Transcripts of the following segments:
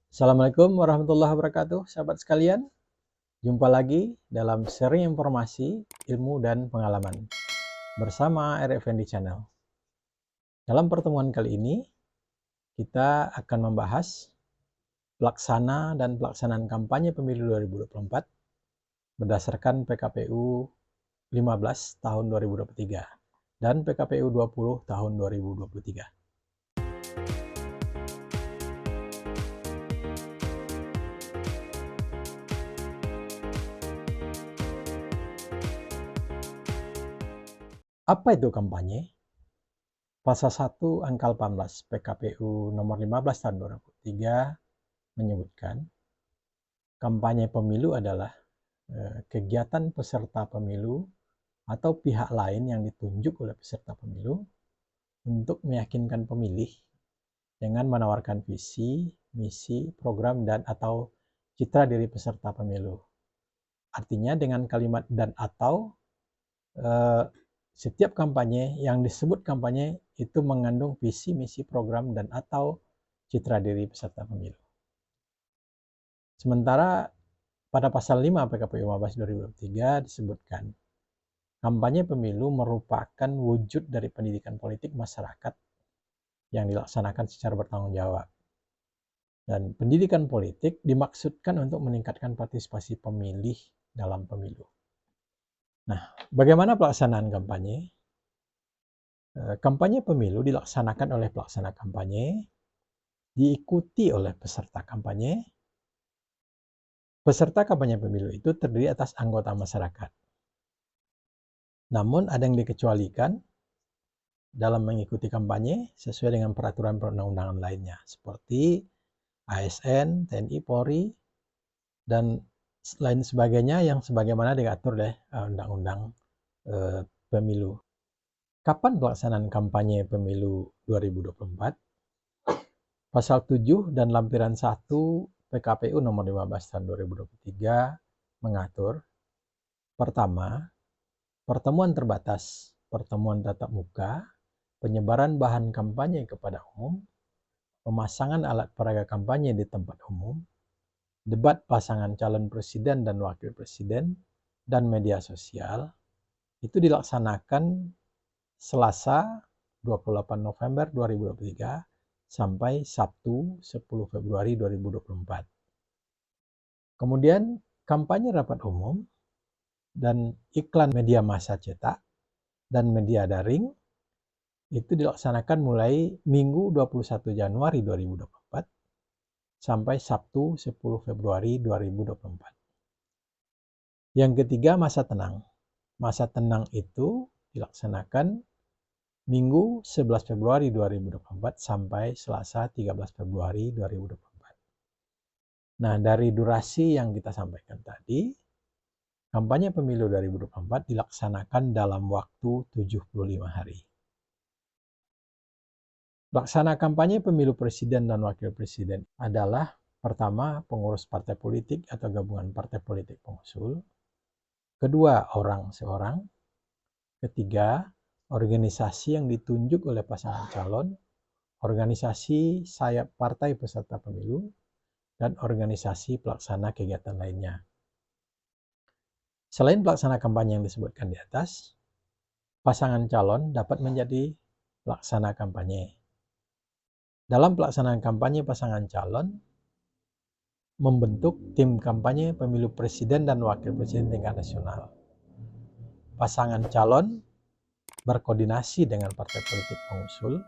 Assalamualaikum warahmatullahi wabarakatuh, sahabat sekalian. Jumpa lagi dalam seri informasi, ilmu, dan pengalaman bersama RFND Channel. Dalam pertemuan kali ini, kita akan membahas pelaksana dan pelaksanaan kampanye pemilu 2024 berdasarkan PKPU 15 tahun 2023 dan PKPU 20 tahun 2023. Apa itu kampanye? Pasal 1 angka 18 PKPU nomor 15 tahun 2003 menyebutkan kampanye pemilu adalah kegiatan peserta pemilu atau pihak lain yang ditunjuk oleh peserta pemilu untuk meyakinkan pemilih dengan menawarkan visi, misi, program, dan atau citra diri peserta pemilu. Artinya dengan kalimat dan atau setiap kampanye yang disebut kampanye itu mengandung visi, misi, program, dan atau citra diri peserta pemilu. Sementara pada pasal 5 PKPU 15 2023 disebutkan kampanye pemilu merupakan wujud dari pendidikan politik masyarakat yang dilaksanakan secara bertanggung jawab. Dan pendidikan politik dimaksudkan untuk meningkatkan partisipasi pemilih dalam pemilu. Nah, bagaimana pelaksanaan kampanye? Kampanye pemilu dilaksanakan oleh pelaksana kampanye, diikuti oleh peserta kampanye. Peserta kampanye pemilu itu terdiri atas anggota masyarakat. Namun ada yang dikecualikan dalam mengikuti kampanye sesuai dengan peraturan perundang-undangan lainnya, seperti ASN, TNI, Polri, dan lain sebagainya yang sebagaimana diatur oleh Undang-Undang Pemilu. Kapan pelaksanaan kampanye pemilu 2024? Pasal 7 dan lampiran 1 PKPU nomor 15 tahun 2023 mengatur, pertama, pertemuan terbatas, pertemuan tatap muka, penyebaran bahan kampanye kepada umum, pemasangan alat peraga kampanye di tempat umum, debat pasangan calon presiden dan wakil presiden, dan media sosial, itu dilaksanakan Selasa 28 November 2023 sampai Sabtu 10 Februari 2024. Kemudian kampanye rapat umum dan iklan media massa cetak dan media daring itu dilaksanakan mulai Minggu 21 Januari 2024 sampai Sabtu 10 Februari 2024. Yang ketiga, masa tenang. Masa tenang itu dilaksanakan Minggu 11 Februari 2024 sampai Selasa 13 Februari 2024. Nah, dari durasi yang kita sampaikan tadi, kampanye pemilu 2024 dilaksanakan dalam waktu 75 hari. Pelaksana kampanye pemilu presiden dan wakil presiden adalah pertama, pengurus partai politik atau gabungan partai politik pengusul. Kedua, orang seorang. Ketiga, organisasi yang ditunjuk oleh pasangan calon, organisasi sayap partai peserta pemilu, dan organisasi pelaksana kegiatan lainnya. Selain pelaksana kampanye yang disebutkan di atas, pasangan calon dapat menjadi pelaksana kampanye. Dalam pelaksanaan kampanye, pasangan calon membentuk tim kampanye pemilu presiden dan wakil presiden tingkat nasional. Pasangan calon berkoordinasi dengan partai politik pengusul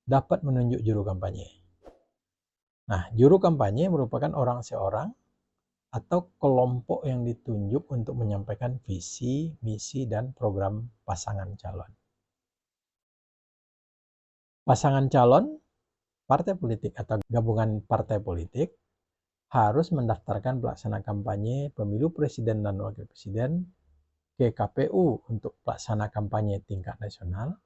dapat menunjuk juru kampanye. Nah, juru kampanye merupakan orang seorang atau kelompok yang ditunjuk untuk menyampaikan visi, misi, dan program pasangan calon. Pasangan calon, partai politik atau gabungan partai politik harus mendaftarkan pelaksana kampanye pemilu presiden dan wakil presiden ke KPU untuk pelaksana kampanye tingkat nasional,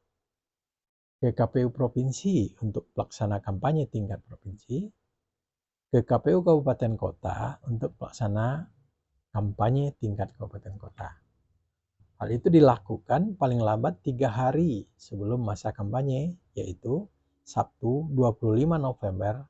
ke KPU provinsi untuk pelaksana kampanye tingkat provinsi, ke KPU kabupaten kota untuk pelaksana kampanye tingkat kabupaten kota. Hal itu dilakukan paling lambat 3 hari sebelum masa kampanye, yaitu Sabtu 25 November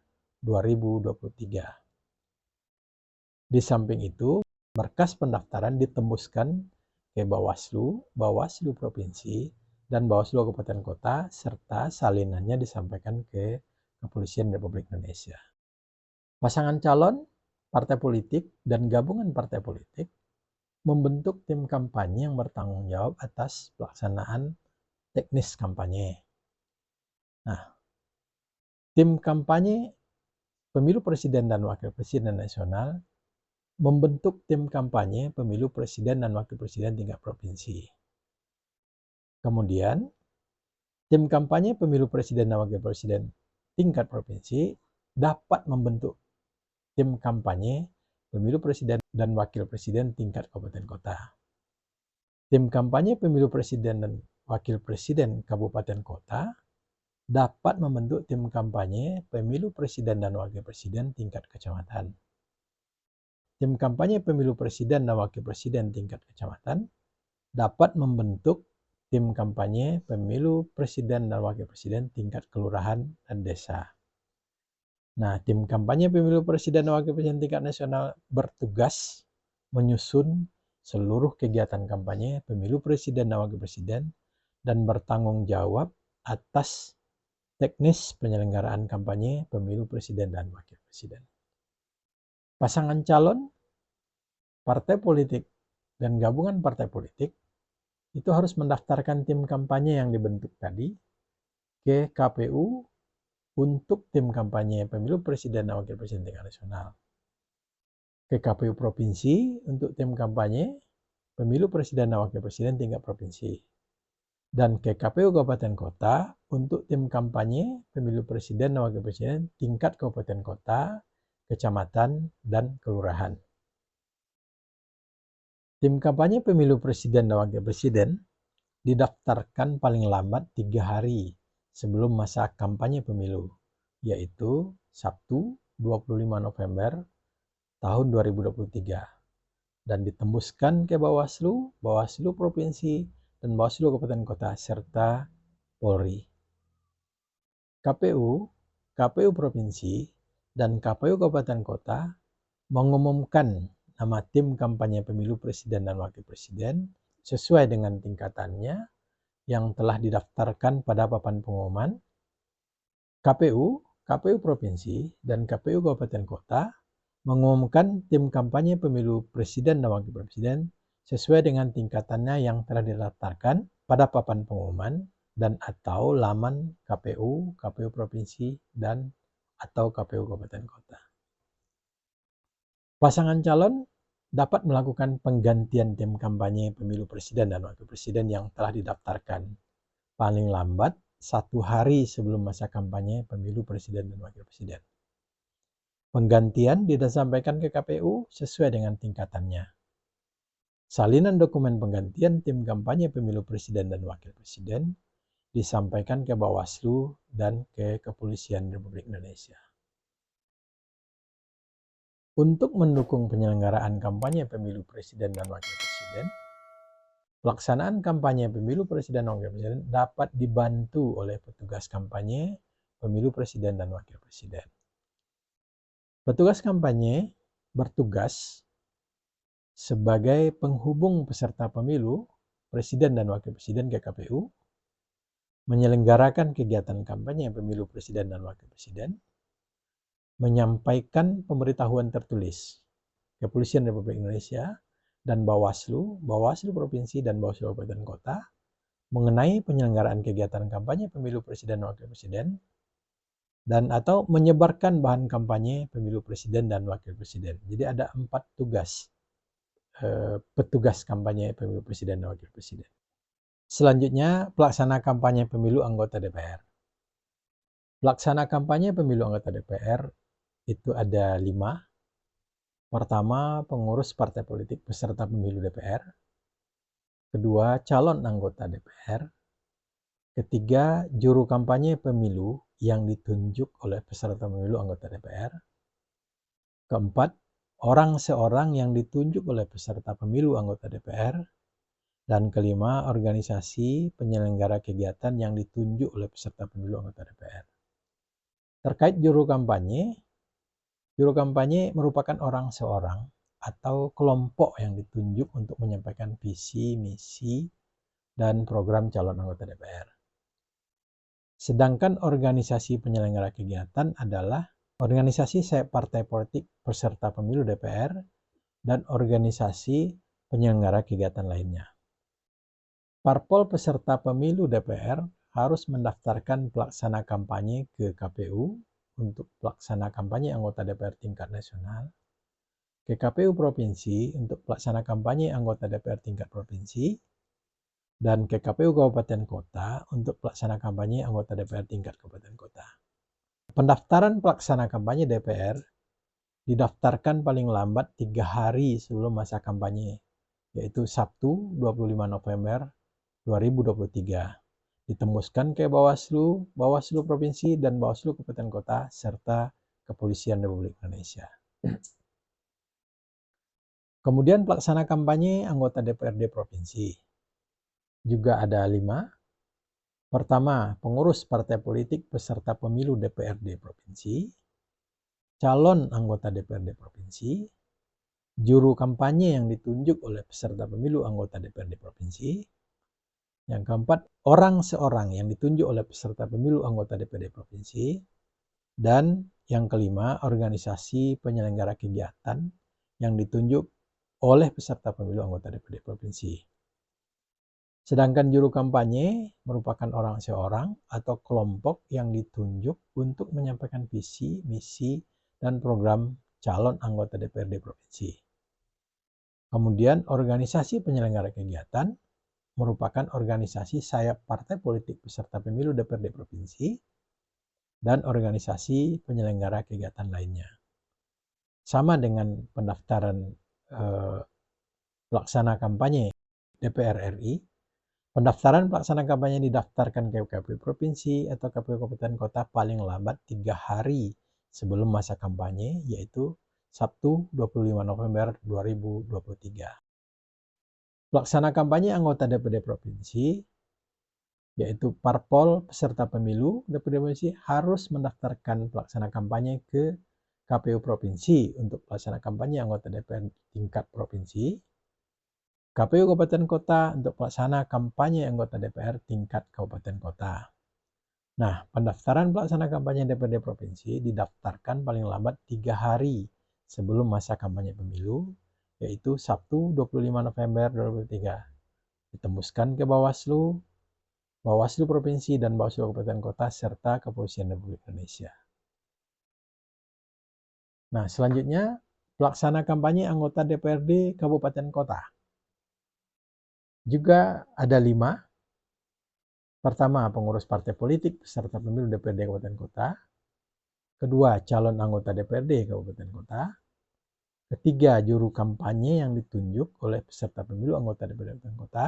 2023. Di samping itu, berkas pendaftaran ditembuskan ke Bawaslu, Bawaslu Provinsi, dan Bawaslu Kabupaten Kota, serta salinannya disampaikan ke Kepolisian Republik Indonesia. Pasangan calon, partai politik, dan gabungan partai politik membentuk tim kampanye yang bertanggung jawab atas pelaksanaan teknis kampanye. Nah, tim kampanye Pemilu Presiden dan Wakil Presiden Nasional membentuk tim kampanye Pemilu Presiden dan Wakil Presiden tingkat provinsi. Kemudian, tim kampanye Pemilu Presiden dan Wakil Presiden tingkat provinsi dapat membentuk tim kampanye Pemilu Presiden dan Wakil Presiden tingkat kabupaten kota. Tim kampanye Pemilu Presiden dan Wakil Presiden kabupaten kota dapat membentuk tim kampanye Pemilu Presiden dan Wakil Presiden tingkat kecamatan. Tim kampanye Pemilu Presiden dan Wakil Presiden tingkat kecamatan dapat membentuk tim kampanye Pemilu Presiden dan Wakil Presiden tingkat kelurahan dan desa. Nah, tim kampanye Pemilu Presiden dan Wakil Presiden tingkat nasional bertugas menyusun seluruh kegiatan kampanye Pemilu Presiden dan Wakil Presiden dan bertanggung jawab atas teknis penyelenggaraan kampanye Pemilu Presiden dan Wakil Presiden. Pasangan calon, partai politik, dan gabungan partai politik itu harus mendaftarkan tim kampanye yang dibentuk tadi ke KPU untuk tim kampanye Pemilu Presiden dan Wakil Presiden tingkat nasional, ke KPU Provinsi untuk tim kampanye Pemilu Presiden dan Wakil Presiden tingkat provinsi, dan ke KPU Kabupaten Kota untuk tim kampanye Pemilu Presiden dan Wakil Presiden tingkat kabupaten kota, kecamatan, dan kelurahan. Tim kampanye Pemilu Presiden dan Wakil Presiden didaftarkan paling lambat 3 hari sebelum masa kampanye pemilu, yaitu Sabtu 25 November tahun 2023, dan ditembuskan ke Bawaslu, Bawaslu Provinsi, dan Bawaslu Kabupaten Kota, serta Polri. KPU, KPU Provinsi, dan KPU Kabupaten Kota mengumumkan nama tim kampanye Pemilu Presiden dan Wakil Presiden sesuai dengan tingkatannya yang telah didaftarkan pada papan pengumuman. KPU, KPU Provinsi, dan KPU Kabupaten Kota mengumumkan tim kampanye Pemilu Presiden dan Wakil Presiden sesuai dengan tingkatannya yang telah didaftarkan pada papan pengumuman dan atau laman KPU, KPU Provinsi, dan atau KPU Kabupaten Kota. Pasangan calon dapat melakukan penggantian tim kampanye Pemilu Presiden dan Wakil Presiden yang telah didaftarkan paling lambat 1 hari sebelum masa kampanye Pemilu Presiden dan Wakil Presiden. Penggantian disampaikan ke KPU sesuai dengan tingkatannya. Salinan dokumen penggantian tim kampanye Pemilu Presiden dan Wakil Presiden disampaikan ke Bawaslu dan ke Kepolisian Republik Indonesia. Untuk mendukung penyelenggaraan kampanye Pemilu Presiden dan Wakil Presiden, pelaksanaan kampanye Pemilu Presiden dan Wakil Presiden dapat dibantu oleh petugas kampanye Pemilu Presiden dan Wakil Presiden. Petugas kampanye bertugas sebagai penghubung peserta pemilu Presiden dan Wakil Presiden ke KPU, menyelenggarakan kegiatan kampanye Pemilu Presiden dan Wakil Presiden, menyampaikan pemberitahuan tertulis Kepolisian Republik Indonesia dan Bawaslu, Bawaslu Provinsi, dan Bawaslu Kabupaten Kota mengenai penyelenggaraan kegiatan kampanye Pemilu Presiden dan Wakil Presiden, dan atau menyebarkan bahan kampanye Pemilu Presiden dan Wakil Presiden. Jadi ada 4 tugas petugas kampanye Pemilu Presiden dan Wakil Presiden. Selanjutnya, pelaksana kampanye pemilu anggota DPR. Pelaksana kampanye pemilu anggota DPR itu ada 5. Pertama, pengurus partai politik peserta pemilu DPR. Kedua, calon anggota DPR. Ketiga, juru kampanye pemilu yang ditunjuk oleh peserta pemilu anggota DPR. Keempat, orang seorang yang ditunjuk oleh peserta pemilu anggota DPR. Dan kelima, organisasi penyelenggara kegiatan yang ditunjuk oleh peserta pemilu anggota DPR. Terkait juru kampanye, Juru kampanye merupakan orang seorang atau kelompok yang ditunjuk untuk menyampaikan visi, misi, dan program calon anggota DPR. Sedangkan organisasi penyelenggara kegiatan adalah organisasi sayap partai politik peserta pemilu DPR dan organisasi penyelenggara kegiatan lainnya. Parpol peserta pemilu DPR harus mendaftarkan pelaksana kampanye ke KPU untuk pelaksana kampanye anggota DPR tingkat nasional, ke KPU Provinsi untuk pelaksana kampanye anggota DPR tingkat provinsi, dan ke KPU Kabupaten Kota untuk pelaksana kampanye anggota DPR tingkat kabupaten kota. Pendaftaran pelaksana kampanye DPR didaftarkan paling lambat 3 hari sebelum masa kampanye, yaitu Sabtu 25 November 2023. Ditembuskan ke Bawaslu, Bawaslu Provinsi, dan Bawaslu Kabupaten Kota, serta Kepolisian Republik Indonesia. Kemudian pelaksana kampanye anggota DPRD Provinsi. Juga ada 5. Pertama, pengurus partai politik peserta pemilu DPRD Provinsi, calon anggota DPRD Provinsi, juru kampanye yang ditunjuk oleh peserta pemilu anggota DPRD Provinsi. Yang keempat, orang seorang yang ditunjuk oleh peserta pemilu anggota DPRD Provinsi. Dan yang kelima, organisasi penyelenggara kegiatan yang ditunjuk oleh peserta pemilu anggota DPRD Provinsi. Sedangkan juru kampanye merupakan orang seorang atau kelompok yang ditunjuk untuk menyampaikan visi, misi, dan program calon anggota DPRD Provinsi. Kemudian organisasi penyelenggara kegiatan merupakan organisasi sayap partai politik peserta pemilu DPRD Provinsi dan organisasi penyelenggara kegiatan lainnya. Sama dengan pendaftaran pelaksana kampanye DPR RI, pendaftaran pelaksana kampanye didaftarkan ke KPU Provinsi atau KPU Kabupaten Kota paling lambat 3 hari sebelum masa kampanye, yaitu Sabtu 25 November 2023. Pelaksana kampanye anggota DPD Provinsi, yaitu parpol peserta pemilu DPD Provinsi, harus mendaftarkan pelaksana kampanye ke KPU Provinsi untuk pelaksana kampanye anggota DPR tingkat provinsi, KPU Kabupaten Kota untuk pelaksana kampanye anggota DPR tingkat kabupaten kota. Nah, pendaftaran pelaksana kampanye DPRD Provinsi didaftarkan paling lambat 3 hari sebelum masa kampanye pemilu, yaitu Sabtu 25 November 2023. Ditembuskan ke Bawaslu, Bawaslu Provinsi, dan Bawaslu Kabupaten Kota, serta Kepolisian Republik Indonesia. Nah, selanjutnya, pelaksana kampanye anggota DPRD Kabupaten Kota. Juga ada 5. Pertama, pengurus partai politik peserta pemilu DPRD Kabupaten Kota. Kedua, calon anggota DPRD Kabupaten Kota. Ketiga, juru kampanye yang ditunjuk oleh peserta pemilu anggota DPRD Kabupaten Kota.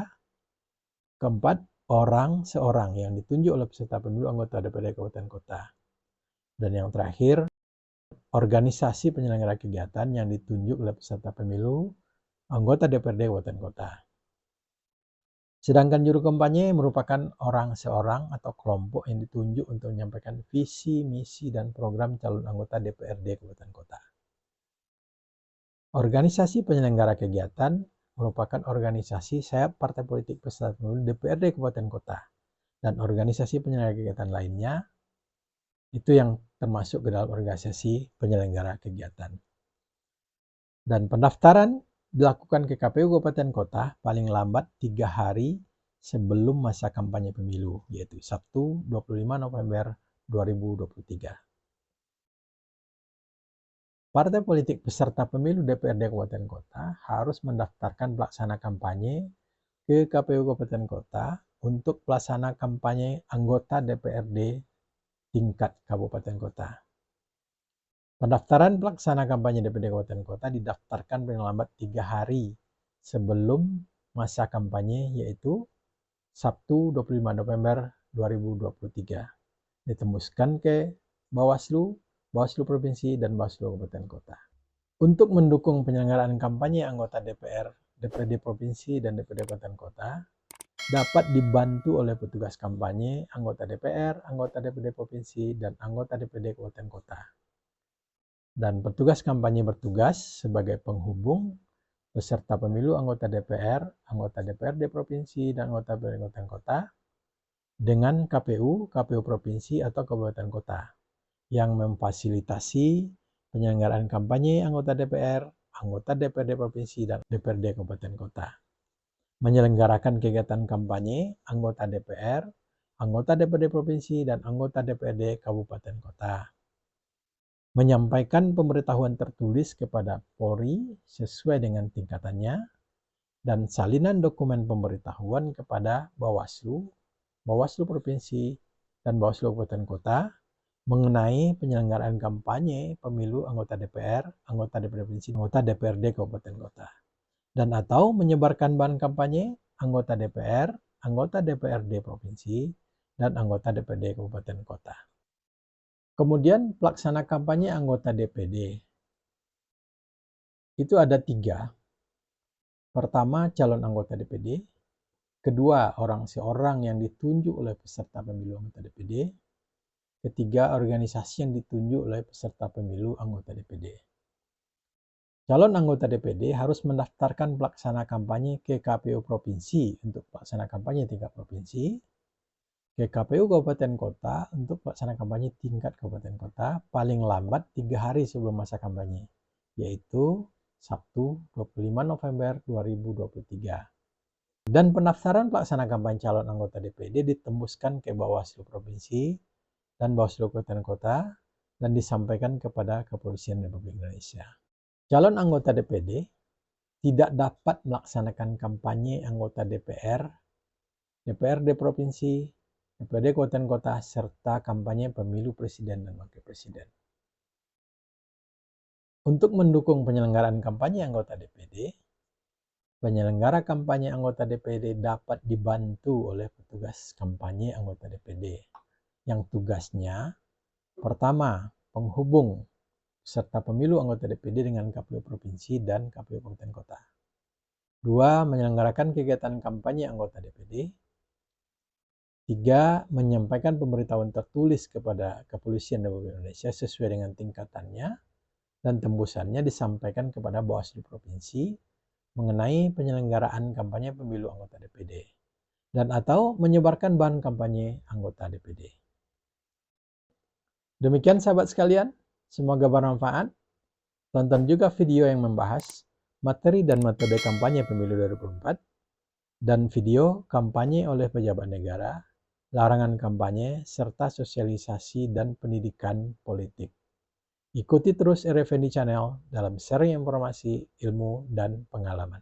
Keempat, orang seorang yang ditunjuk oleh peserta pemilu anggota DPRD Kabupaten Kota. Dan yang terakhir, organisasi penyelenggara kegiatan yang ditunjuk oleh peserta pemilu anggota DPRD Kabupaten Kota. Sedangkan juru kampanye merupakan orang seorang atau kelompok yang ditunjuk untuk menyampaikan visi, misi, dan program calon anggota DPRD Kabupaten Kota. Organisasi penyelenggara kegiatan merupakan organisasi sayap partai politik peserta pemilu DPRD Kabupaten Kota. Dan organisasi penyelenggara kegiatan lainnya itu yang termasuk ke dalam organisasi penyelenggara kegiatan. Dan pendaftaran dilakukan ke KPU Kabupaten Kota paling lambat 3 hari sebelum masa kampanye pemilu, yaitu Sabtu 25 November 2023. Partai politik peserta pemilu DPRD Kabupaten Kota harus mendaftarkan pelaksana kampanye ke KPU Kabupaten Kota untuk pelaksana kampanye anggota DPRD tingkat Kabupaten Kota. Pendaftaran pelaksana kampanye DPRD Kabupaten Kota didaftarkan paling lambat 3 hari sebelum masa kampanye, yaitu Sabtu 25 November 2023. Ditembuskan ke Bawaslu, Bawaslu Provinsi, dan Bawaslu Kabupaten Kota. Untuk mendukung penyelenggaraan kampanye anggota DPR, DPRD Provinsi, dan DPRD Kabupaten Kota, dapat dibantu oleh petugas kampanye, anggota DPR, anggota DPRD Provinsi, dan anggota DPRD Kabupaten Kota. Dan petugas kampanye bertugas sebagai penghubung peserta pemilu, anggota DPR, anggota DPRD provinsi, dan anggota kabupaten kota dengan KPU, KPU provinsi atau kabupaten kota yang memfasilitasi penyelenggaraan kampanye anggota DPR, anggota DPRD provinsi, dan DPRD kabupaten kota. Menyelenggarakan kegiatan kampanye anggota DPR, anggota DPRD provinsi, dan anggota DPRD kabupaten kota. Menyampaikan pemberitahuan tertulis kepada Polri sesuai dengan tingkatannya, dan salinan dokumen pemberitahuan kepada Bawaslu, Bawaslu Provinsi, dan Bawaslu Kabupaten Kota mengenai penyelenggaraan kampanye pemilu anggota DPR, anggota DPRD Provinsi, anggota DPRD Kabupaten Kota. Dan atau menyebarkan bahan kampanye anggota DPR, anggota DPRD Provinsi, dan anggota DPRD Kabupaten Kota. Kemudian pelaksana kampanye anggota DPD. Itu ada 3. Pertama, calon anggota DPD. Kedua, seorang yang ditunjuk oleh peserta pemilu anggota DPD. Ketiga, organisasi yang ditunjuk oleh peserta pemilu anggota DPD. Calon anggota DPD harus mendaftarkan pelaksana kampanye ke KPU Provinsi untuk pelaksana kampanye tingkat provinsi, ke KPU Kabupaten Kota untuk pelaksana kampanye tingkat kabupaten kota paling lambat 3 hari sebelum masa kampanye, yaitu Sabtu 25 November 2023. Dan pendaftaran pelaksana kampanye calon anggota DPD ditembuskan ke Bawaslu Provinsi dan Bawaslu Kabupaten Kota dan disampaikan kepada Kepolisian Republik Indonesia. Calon anggota DPD tidak dapat melaksanakan kampanye anggota DPR, DPRD Provinsi, DPRD Kabupaten Kota, serta kampanye pemilu presiden dan wakil presiden. Untuk mendukung penyelenggaraan kampanye anggota DPD, penyelenggara kampanye anggota DPD dapat dibantu oleh petugas kampanye anggota DPD yang tugasnya pertama, penghubung peserta pemilu anggota DPD dengan KPU Provinsi dan KPU Kabupaten Kota. 2. Menyelenggarakan kegiatan kampanye anggota DPD. 3. Menyampaikan pemberitahuan tertulis kepada Kepolisian Republik Indonesia sesuai dengan tingkatannya dan tembusannya disampaikan kepada Bawaslu Provinsi mengenai penyelenggaraan kampanye pemilu anggota DPD dan atau menyebarkan bahan kampanye anggota DPD. Demikian sahabat sekalian, semoga bermanfaat. Tonton juga video yang membahas materi dan metode kampanye pemilu 2024 dan video kampanye oleh pejabat negara, larangan kampanye, serta sosialisasi dan pendidikan politik. Ikuti terus RFND Channel dalam sharing informasi, ilmu, dan pengalaman.